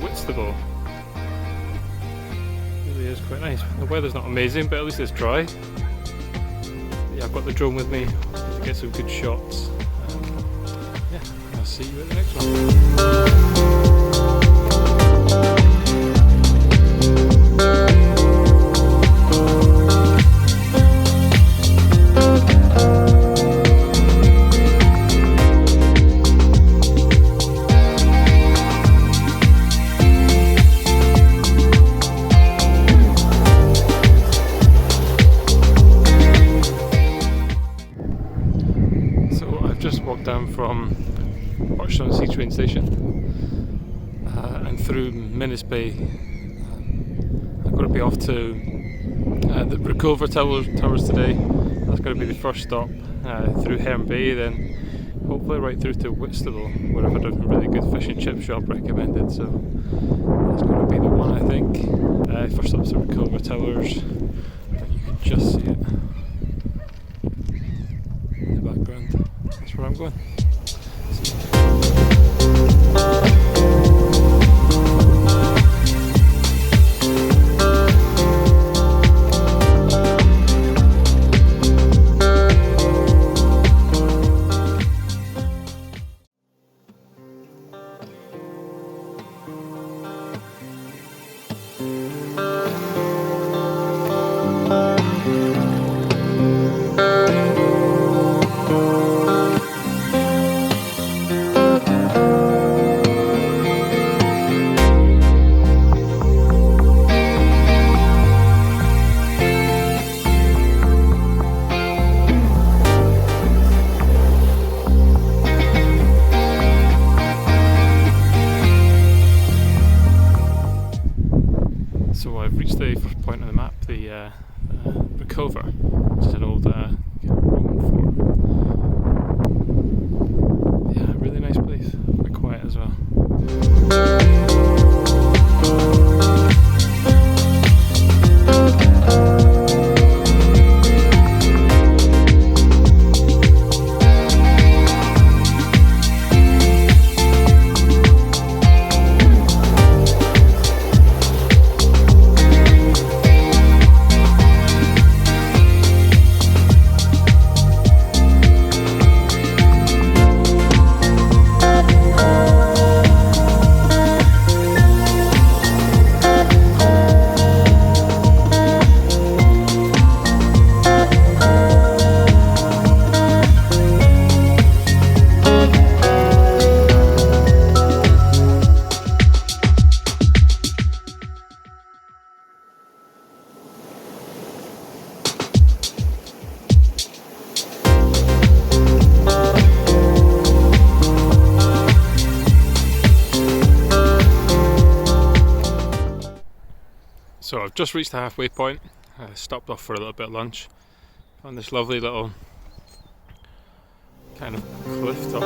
Whitstable. Really is quite nice. The weather's not amazing, but at least it's dry. Yeah, I've got the drone with me to get some good shots. Yeah, I'll see you at the next one. Down from Birchton-on-Sea train station and through Mimmes Bay. I'm going to be off to the Reculver towers today. That's going to be the first stop through Herne Bay, then hopefully right through to Whitstable, where I've had a really good fish and chip shop recommended, so that's going to be the one, I think. First stop's the Reculver towers, but you can just see it in the background. That's where I'm going. So I've reached the first point on the map, the Reculver, which is an old Roman fort. Yeah, really nice place, quite quiet as well. So I've just reached the halfway point. I stopped off for a little bit of lunch. Found this lovely little kind of cliff top.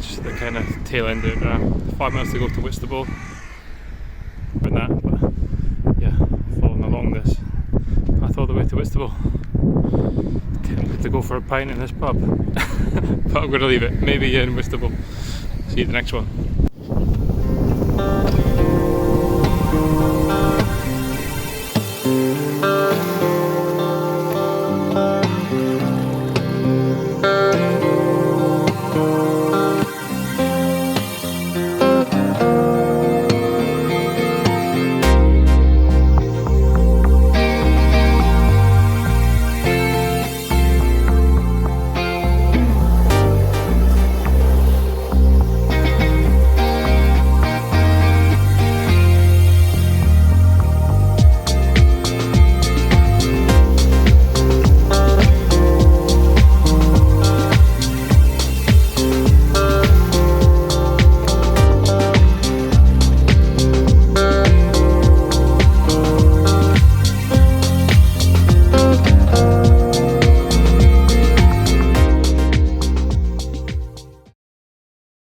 catch the kind of tail end of it. 5 minutes to go to Whitstable. But yeah, following along this path all the way to Whitstable. Tempted to go for a pint in this pub, but I'm going to leave it. Maybe in Whitstable. See you at the next one.